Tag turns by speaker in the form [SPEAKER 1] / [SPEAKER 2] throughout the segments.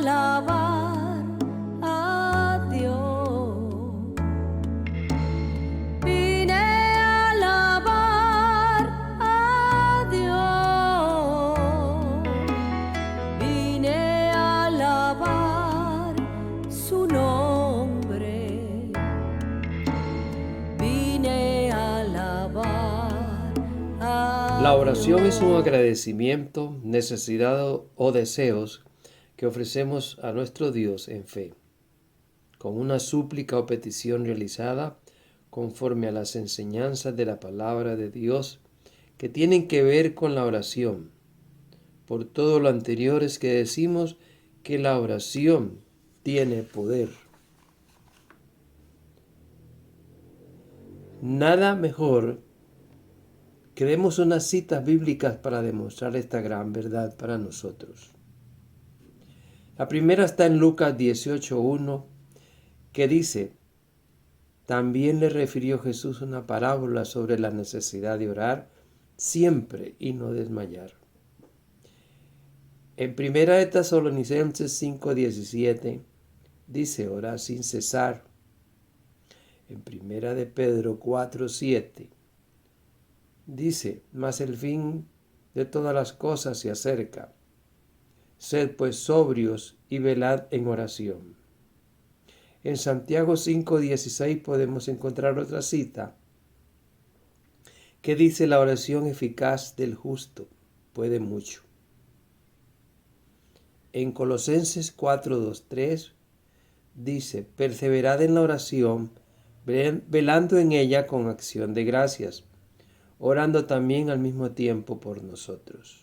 [SPEAKER 1] alabar a Dios. Vine a alabar a Dios. Vine a alabar su nombre. Vine a alabar a
[SPEAKER 2] La oración es un
[SPEAKER 1] Dios.
[SPEAKER 2] agradecimiento, necesidad o deseos que ofrecemos a nuestro Dios en fe, con una súplica o petición realizada conforme a las enseñanzas de la palabra de Dios que tienen que ver con la oración. Por todo lo anterior es que decimos que la oración tiene poder. Nada mejor que demos unas citas bíblicas para demostrar esta gran verdad para nosotros. La primera está en Lucas 18:1, que dice: también le refirió Jesús una parábola sobre la necesidad de orar siempre y no desmayar. En primera de Tesalonicenses 5:17 dice: orad sin cesar. En primera de Pedro 4:7 dice: mas el fin de todas las cosas se acerca. Sed pues sobrios y velad en oración. En Santiago 5:16 podemos encontrar otra cita que dice: la oración eficaz del justo puede mucho. En Colosenses 4:2-3 dice: perseverad en la oración, velando en ella con acción de gracias, orando también al mismo tiempo por nosotros.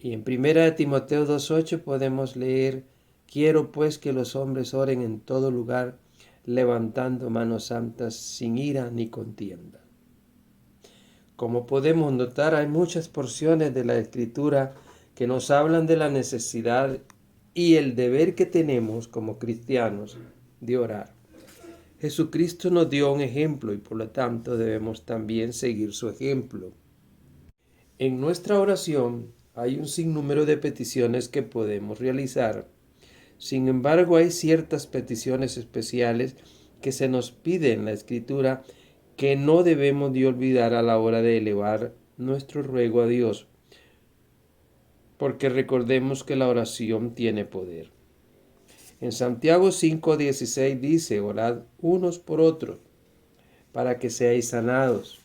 [SPEAKER 2] Y en 1 Timoteo 2:8 podemos leer: quiero pues que los hombres oren en todo lugar, levantando manos santas sin ira ni contienda. Como podemos notar, hay muchas porciones de la Escritura que nos hablan de la necesidad y el deber que tenemos como cristianos de orar. Jesucristo nos dio un ejemplo y por lo tanto debemos también seguir su ejemplo. En nuestra oración hay un sinnúmero de peticiones que podemos realizar. Sin embargo, hay ciertas peticiones especiales que se nos pide en la Escritura que no debemos de olvidar a la hora de elevar nuestro ruego a Dios, porque recordemos que la oración tiene poder. En Santiago 5:16 dice: orad unos por otros para que seáis sanados.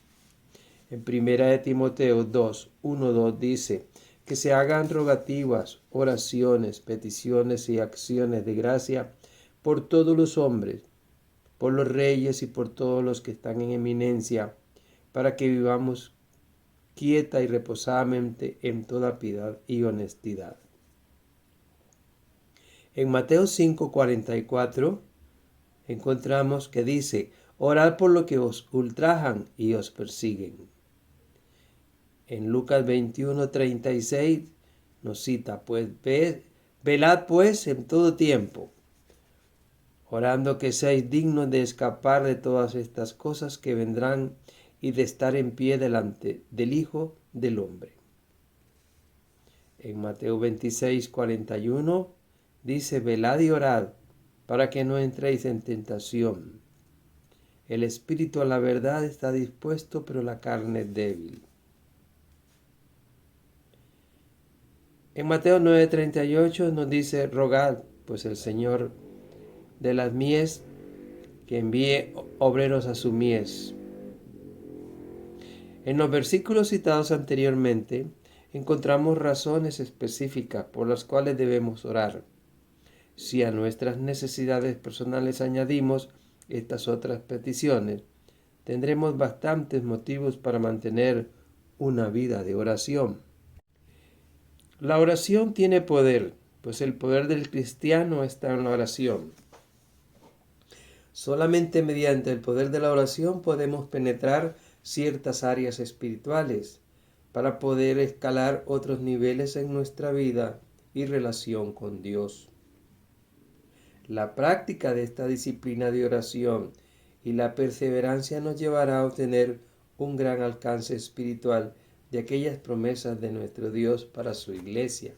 [SPEAKER 2] En 1 Timoteo 2:1-2 dice que se hagan rogativas, oraciones, peticiones y acciones de gracia por todos los hombres, por los reyes y por todos los que están en eminencia, para que vivamos quieta y reposadamente en toda piedad y honestidad. En Mateo 5:44 encontramos que dice: orad por lo que os ultrajan y os persiguen. En Lucas 21:36 nos cita: pues velad pues en todo tiempo, orando que seáis dignos de escapar de todas estas cosas que vendrán y de estar en pie delante del Hijo del Hombre. En Mateo 26:41 dice: velad y orad para que no entréis en tentación. El espíritu a la verdad está dispuesto, pero la carne es débil. En Mateo 9:38 nos dice: rogad pues el Señor de las mies que envíe obreros a su mies. En los versículos citados anteriormente encontramos razones específicas por las cuales debemos orar. Si a nuestras necesidades personales añadimos estas otras peticiones, tendremos bastantes motivos para mantener una vida de oración. La oración tiene poder, pues el poder del cristiano está en la oración. Solamente mediante el poder de la oración podemos penetrar ciertas áreas espirituales para poder escalar otros niveles en nuestra vida y relación con Dios. La práctica de esta disciplina de oración y la perseverancia nos llevará a obtener un gran alcance espiritual de aquellas promesas de nuestro Dios para su iglesia.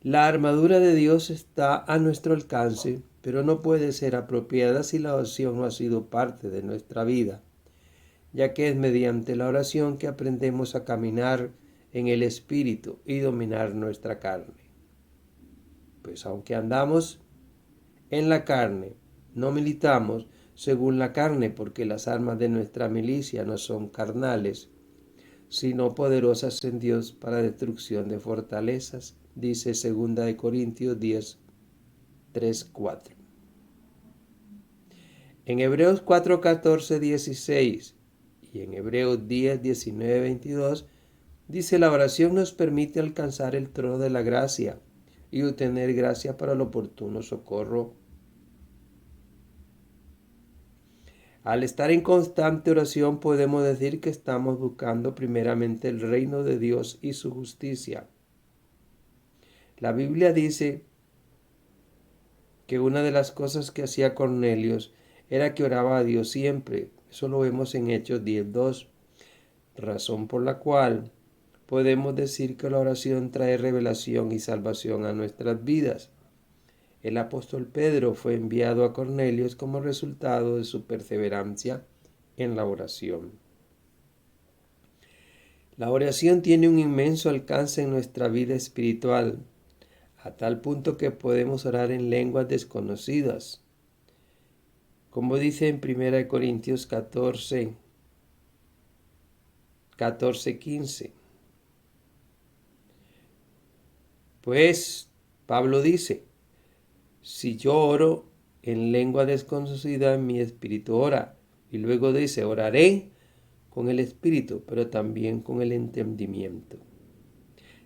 [SPEAKER 2] La armadura de Dios está a nuestro alcance, pero no puede ser apropiada si la oración no ha sido parte de nuestra vida, ya que es mediante la oración que aprendemos a caminar en el Espíritu y dominar nuestra carne. Pues aunque andamos en la carne, no militamos según la carne, porque las armas de nuestra milicia no son carnales, sino poderosas en Dios para destrucción de fortalezas, dice 2 Corintios 10, 3, 4. En Hebreos 4, 14, 16 y en Hebreos 10, 19, 22, dice: la oración nos permite alcanzar el trono de la gracia y obtener gracia para el oportuno socorro. Al estar en constante oración podemos decir que estamos buscando primeramente el reino de Dios y su justicia. La Biblia dice que una de las cosas que hacía Cornelio era que oraba a Dios siempre. Eso lo vemos en Hechos 10:2, razón por la cual podemos decir que la oración trae revelación y salvación a nuestras vidas. El apóstol Pedro fue enviado a Cornelio como resultado de su perseverancia en la oración. La oración tiene un inmenso alcance en nuestra vida espiritual, a tal punto que podemos orar en lenguas desconocidas. Como dice en 1 Corintios 14, 15. Pues Pablo dice: si yo oro en lengua desconocida, mi espíritu ora. Y luego dice: oraré con el espíritu, pero también con el entendimiento.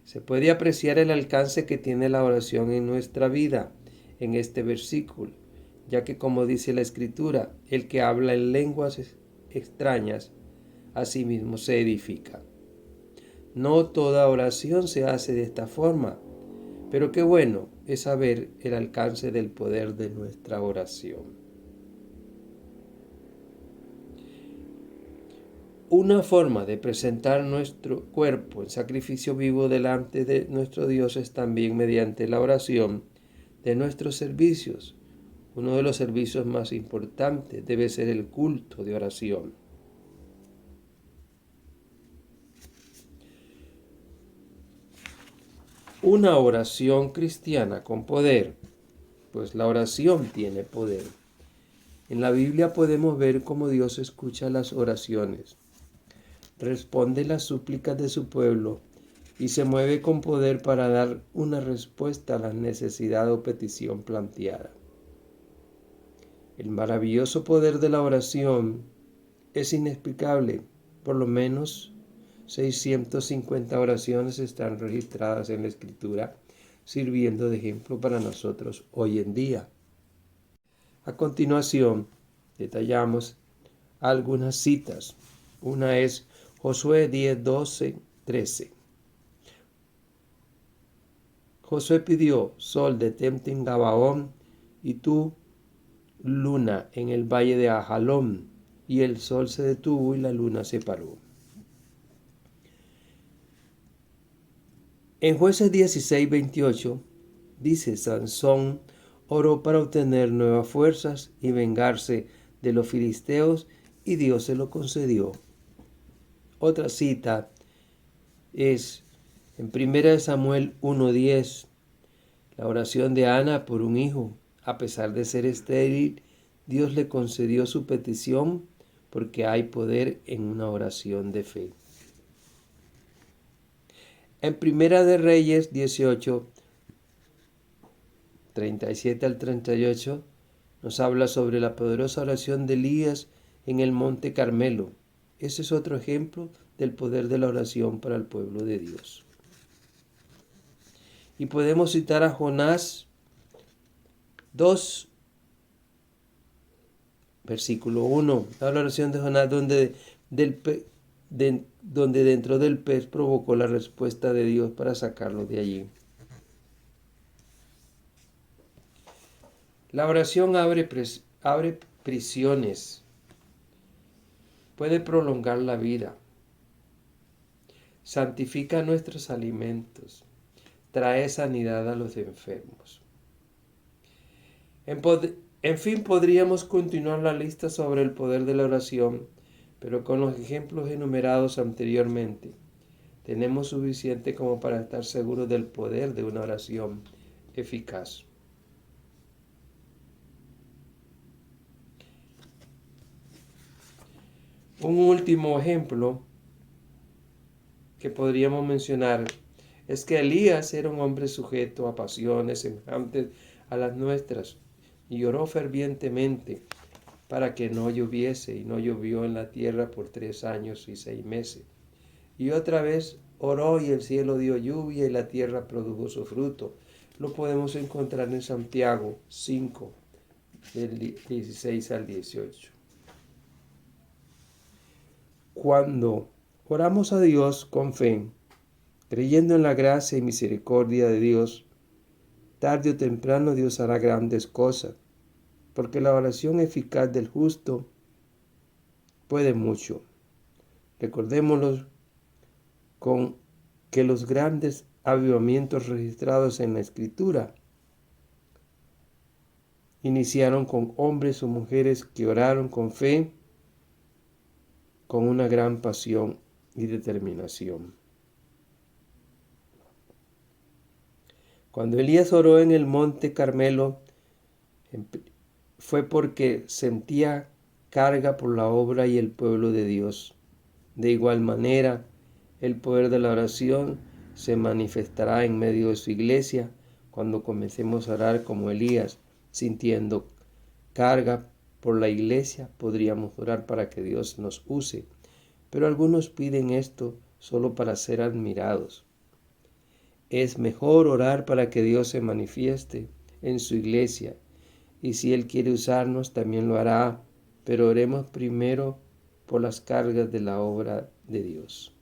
[SPEAKER 2] Se puede apreciar el alcance que tiene la oración en nuestra vida en este versículo, ya que, como dice la Escritura, el que habla en lenguas extrañas, a sí mismo se edifica. No toda oración se hace de esta forma, pero qué bueno es saber el alcance del poder de nuestra oración. Una forma de presentar nuestro cuerpo en sacrificio vivo delante de nuestro Dios es también mediante la oración de nuestros servicios. Uno de los servicios más importantes debe ser el culto de oración. Una oración cristiana con poder, pues la oración tiene poder. En la Biblia podemos ver cómo Dios escucha las oraciones, responde las súplicas de su pueblo y se mueve con poder para dar una respuesta a la necesidad o petición planteada. El maravilloso poder de la oración es inexplicable. Por lo menos 650 oraciones están registradas en la Escritura, sirviendo de ejemplo para nosotros hoy en día. A continuación, detallamos algunas citas. Una es Josué 10, 12, 13. Josué pidió: sol, detente en Gabaón, y tú, luna, en el valle de Ajalón. Y el sol se detuvo y la luna se paró. En Jueces 16, 28 dice: Sansón oró para obtener nuevas fuerzas y vengarse de los filisteos, y Dios se lo concedió. Otra cita es en 1 Samuel 1:10, la oración de Ana por un hijo. A pesar de ser estéril, Dios le concedió su petición porque hay poder en una oración de fe. En 1 de Reyes 18, 37 al 38, nos habla sobre la poderosa oración de Elías en el monte Carmelo. Ese es otro ejemplo del poder de la oración para el pueblo de Dios. Y podemos citar a Jonás 2, versículo 1, la oración de Jonás donde dentro del pez provocó la respuesta de Dios para sacarlo de allí. La oración abre prisiones, puede prolongar la vida, santifica nuestros alimentos, trae sanidad a los enfermos. En fin, podríamos continuar la lista sobre el poder de la oración, pero con los ejemplos enumerados anteriormente, tenemos suficiente como para estar seguros del poder de una oración eficaz. Un último ejemplo que podríamos mencionar es que Elías era un hombre sujeto a pasiones semejantes a las nuestras y oró fervientemente para que no lloviese, y no llovió en la tierra por 3 años y 6 meses. Y otra vez oró y el cielo dio lluvia y la tierra produjo su fruto. Lo podemos encontrar en Santiago 5, del 16 al 18. Cuando oramos a Dios con fe, creyendo en la gracia y misericordia de Dios, tarde o temprano Dios hará grandes cosas, porque la oración eficaz del justo puede mucho. Recordémoslo con que los grandes avivamientos registrados en la Escritura iniciaron con hombres o mujeres que oraron con fe, con una gran pasión y determinación. Cuando Elías oró en el monte Carmelo, fue porque sentía carga por la obra y el pueblo de Dios. De igual manera, el poder de la oración se manifestará en medio de su iglesia cuando comencemos a orar como Elías, sintiendo carga por la iglesia. Podríamos orar para que Dios nos use, pero algunos piden esto solo para ser admirados. Es mejor orar para que Dios se manifieste en su iglesia, y si Él quiere usarnos también lo hará, pero oremos primero por las cargas de la obra de Dios.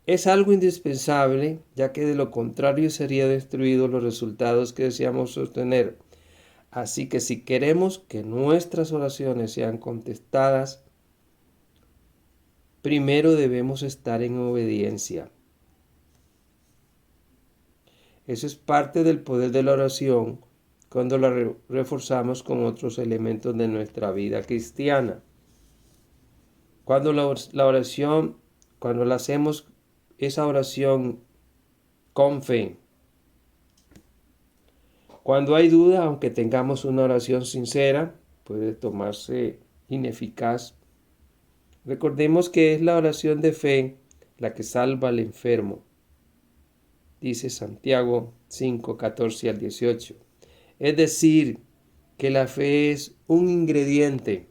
[SPEAKER 2] Es algo indispensable, ya que de lo contrario serían destruidos los resultados que deseamos sostener. Así que si queremos que nuestras oraciones sean contestadas, primero debemos estar en obediencia. Eso es parte del poder de la oración cuando la reforzamos con otros elementos de nuestra vida cristiana. Cuando cuando la hacemos esa oración con fe. Cuando hay duda, aunque tengamos una oración sincera, puede tomarse ineficaz. Recordemos que es la oración de fe la que salva al enfermo. Dice Santiago 5, 14 al 18. Es decir, que la fe es un ingrediente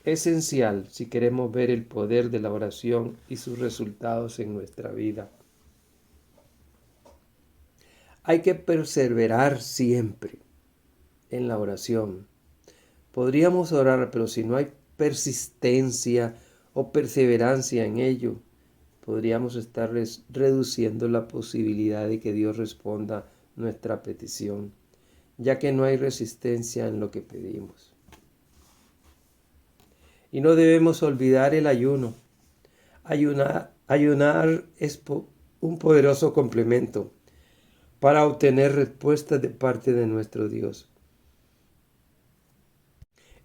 [SPEAKER 2] esencial si queremos ver el poder de la oración y sus resultados en nuestra vida. Hay que perseverar siempre en la oración. Podríamos orar, pero si no hay persistencia o perseverancia en ello, podríamos estar reduciendo la posibilidad de que Dios responda nuestra petición, ya que no hay resistencia en lo que pedimos. Y no debemos olvidar el ayuno. Ayunar es un poderoso complemento para obtener respuestas de parte de nuestro Dios.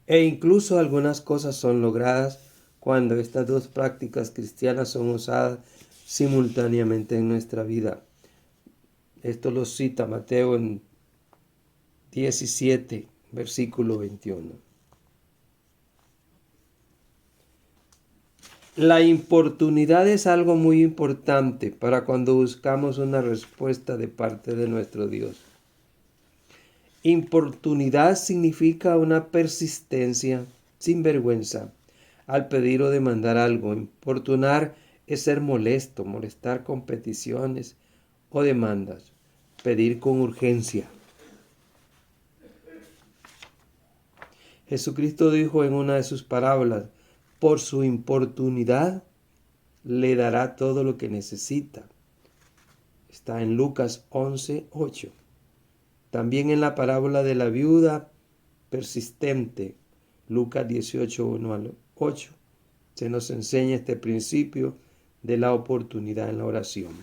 [SPEAKER 2] E incluso algunas cosas son logradas cuando estas dos prácticas cristianas son usadas simultáneamente en nuestra vida. Esto lo cita Mateo en 17, versículo 21. La importunidad es algo muy importante para cuando buscamos una respuesta de parte de nuestro Dios. Importunidad significa una persistencia sin vergüenza al pedir o demandar algo. Importunar es ser molesto, molestar con peticiones o demandas, pedir con urgencia. Jesucristo dijo en una de sus parábolas: por su importunidad le dará todo lo que necesita. Está en Lucas 11:8. También en la parábola de la viuda persistente, Lucas 18, 1 al 8. Se nos enseña este principio de la oportunidad en la oración.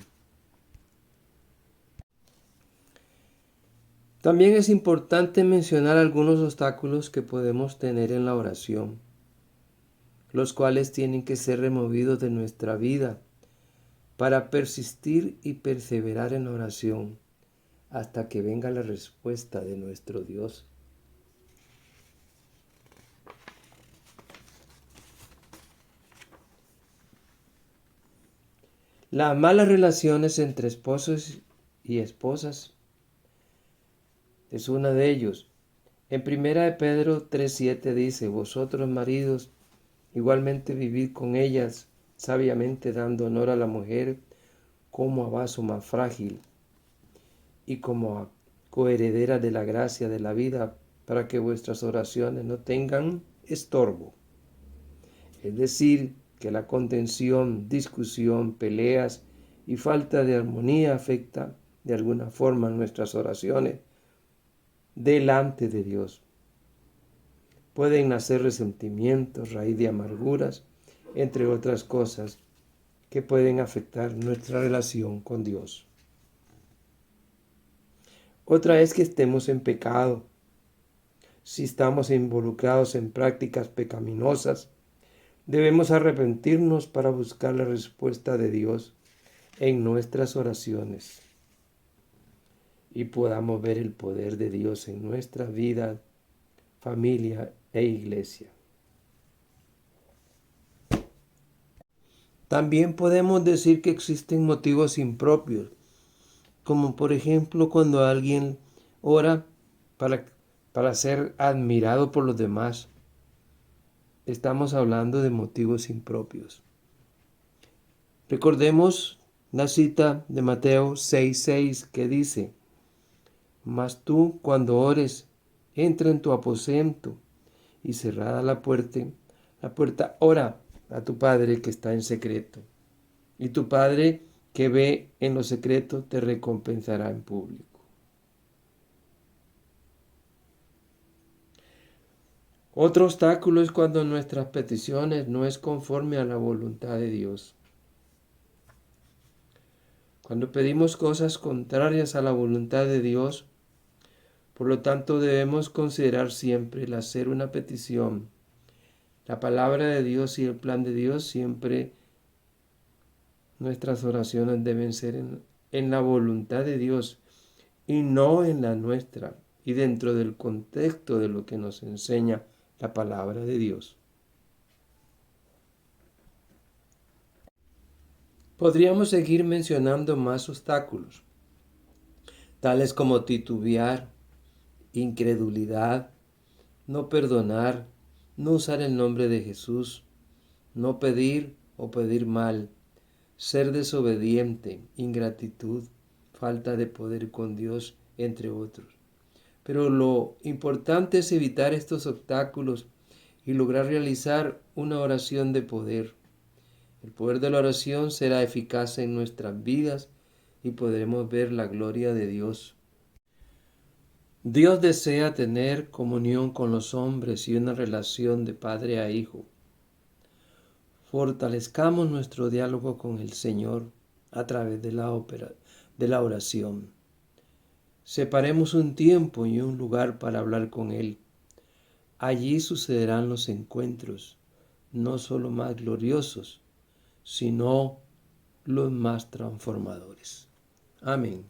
[SPEAKER 2] También es importante mencionar algunos obstáculos que podemos tener en la oración, los cuales tienen que ser removidos de nuestra vida para persistir y perseverar en la oración hasta que venga la respuesta de nuestro Dios. Las malas relaciones entre esposos y esposas es una de ellos. En 1 de Pedro 3:7 dice: vosotros maridos igualmente vivid con ellas sabiamente, dando honor a la mujer como a vaso más frágil y como a coheredera de la gracia de la vida, para que vuestras oraciones no tengan estorbo. Es decir, que la contención, discusión, peleas y falta de armonía afecta de alguna forma nuestras oraciones delante de Dios. Pueden nacer resentimientos, raíz de amarguras, entre otras cosas que pueden afectar nuestra relación con Dios. Otra es que estemos en pecado. Si estamos involucrados en prácticas pecaminosas, debemos arrepentirnos para buscar la respuesta de Dios en nuestras oraciones y podamos ver el poder de Dios en nuestra vida, familia e iglesia. También podemos decir que existen motivos impropios, como por ejemplo cuando alguien ora para ser admirado por los demás. Estamos hablando de motivos impropios. Recordemos la cita de Mateo 6:6 que dice: mas tú, cuando ores, entra en tu aposento y cerrada la puerta, ora a tu Padre que está en secreto. Y tu Padre que ve en lo secreto te recompensará en público. Otro obstáculo es cuando nuestras peticiones no es conforme a la voluntad de Dios. Cuando pedimos cosas contrarias a la voluntad de Dios, por lo tanto debemos considerar siempre el hacer una petición, la palabra de Dios y el plan de Dios. Siempre nuestras oraciones deben ser en la voluntad de Dios y no en la nuestra, y dentro del contexto de lo que nos enseña la palabra de Dios. Podríamos seguir mencionando más obstáculos, tales como titubear, incredulidad, no perdonar, no usar el nombre de Jesús, no pedir o pedir mal, ser desobediente, ingratitud, falta de poder con Dios, entre otros. Pero lo importante es evitar estos obstáculos y lograr realizar una oración de poder. El poder de la oración será eficaz en nuestras vidas y podremos ver la gloria de Dios. Dios desea tener comunión con los hombres y una relación de padre a hijo. Fortalezcamos nuestro diálogo con el Señor a través de la oración. Separemos un tiempo y un lugar para hablar con Él. Allí sucederán los encuentros, no solo más gloriosos, sino los más transformadores. Amén.